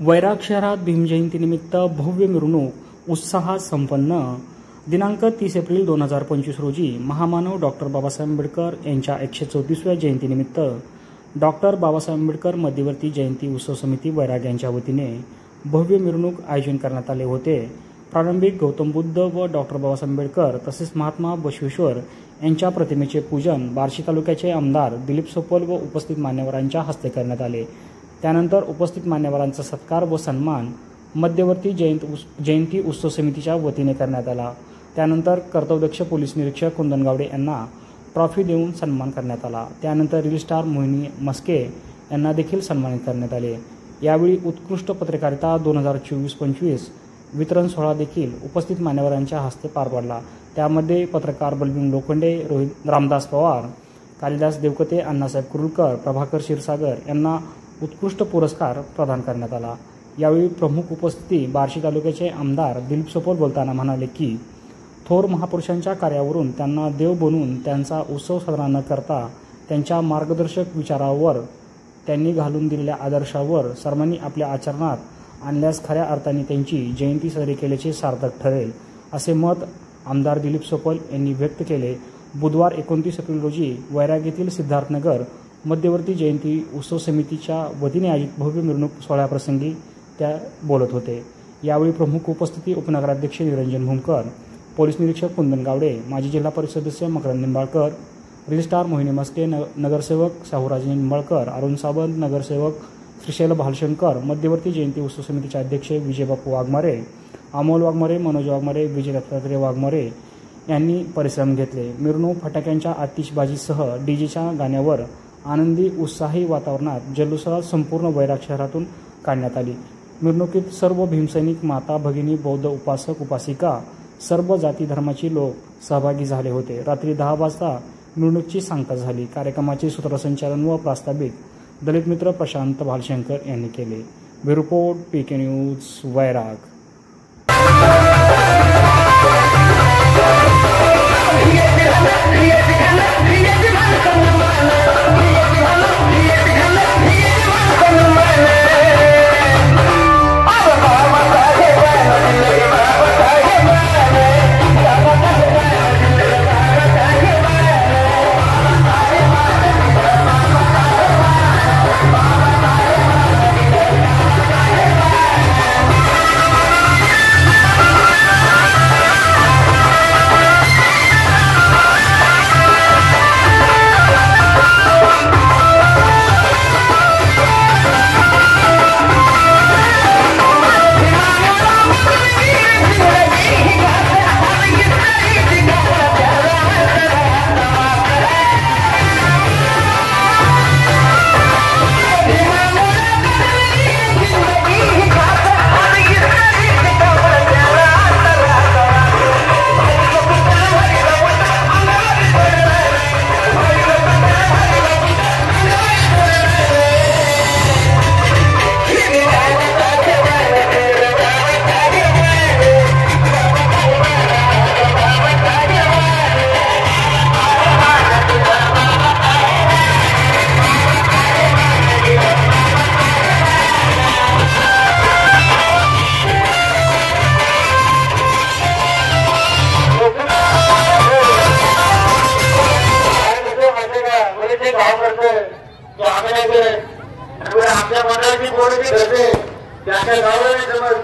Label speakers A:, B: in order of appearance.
A: वैराग शहरात भीमजयंतीनिमित्त भव्य मिरवणूक उत्साहात संपन्न। दिनांक 30 एप्रिल 2025 रोजी महामानव डॉक्टर बाबासाहेब आंबेडकर यांच्या 134व्या जयंतीनिमित्त डॉक्टर बाबासाहेब आंबेडकर मध्यवर्ती जयंती उत्सव समिती वैराग यांच्या वतीने भव्य मिरवणूक आयोजन करण्यात आले होते। प्रारंभिक गौतम बुद्ध व डॉक्टर बाबासाहेब आंबेडकर तसेच महात्मा बसवेश्वर यांच्या प्रतिमेचे पूजन बार्शी तालुक्याचे आमदार दिलीप सोपल व उपस्थित मान्यवरांच्या हस्ते करण्यात आले। त्यानंतर उपस्थित मान्यवरांचा सत्कार व सन्मान मध्यवर्ती जयंती उत्सव समितीच्या वतीने करण्यात आला। त्यानंतर कर्तव्यदक्ष पोलीस निरीक्षक कुंदन गावडे यांना ट्रॉफी देऊन सन्मान करण्यात आला। त्यानंतर रील स्टार मोहिनी मस्के यांना देखील सन्मानित करण्यात आले। यावेळी उत्कृष्ट पत्रकारिता 2024-25 वितरण सोहळा देखील उपस्थित मान्यवरांच्या हस्ते पार पडला। त्यामध्ये पत्रकार बलबीर लोखंडे, रामदास पवार, कालिदास देवकते, अण्णासाहेब कुरुलकर, प्रभाकर क्षीरसागर यांना उत्कृष्ट पुरस्कार प्रदान करण्यात आला। यावेळी प्रमुख उपस्थिती बार्शी तालुक्याचे आमदार दिलीप सोपल बोलताना म्हणाले की थोर महापुरुषांच्या कार्यावरून त्यांना देव बनवून त्यांचा उत्सव साजरा न करता त्यांच्या मार्गदर्शक विचारावर त्यांनी घालून दिलेल्या आदर्शावर सर्वांनी आपल्या आचरणात आणल्यास खऱ्या अर्थाने त्यांची जयंती साजरी केल्याचे सार्थक ठरेल, असे मत आमदार दिलीप सोपल यांनी व्यक्त केले। बुधवार 29 एप्रिल रोजी वैराग येथील सिद्धार्थनगर मध्यवर्ती जयंती उत्सव समितीच्या वतीने आयोजित भव्य मिरवणूक सोहळ्याप्रसंगी त्या बोलत होते। यावेळी प्रमुख उपस्थिती उपनगराध्यक्ष निरंजन भूमकर, पोलीस निरीक्षक कुंदन गावडे, माजी जिल्हा परिषद सदस्य मकरंद निंबाळकर, रील स्टार मोहिनी मस्के, नगरसेवक शाहूराज निंबाळकर, अरुण सावंत, नगरसेवक श्रीशैल भालशंकर, मध्यवर्ती जयंती उत्सव समितीचे अध्यक्ष विजयबापू वाघमारे, अमोल वाघमारे, मनोज वाघमारे, विजय दत्तात्रय वाघमारे यांनी परिश्रम घेतले। मिरवणूक फटाक्यांच्या आतिषबाजीसह डीजेच्या गाण्यावर आनंदी उत्साही वातावरणात जल्लोषात संपूर्ण वैराग शहरातून काढण्यात आली। मिरवणुकीत सर्व भीमसैनिक, माता भगिनी, बौद्ध उपासक उपासिका, सर्व जाती धर्माची लोक सहभागी झाले होते। रात्री 10 वाजता मिरवणुकीची सांगता झाली। कार्यक्रमाचे सूत्रसंचालन व प्रास्ताविक दलित मित्र प्रशांत भालशंकर यांनी केले। ब्युरो रिपोर्ट, PK न्यूज, वैराग।
B: आमच्या मंडळाची बोलणी करते त्याच्या गावाला समज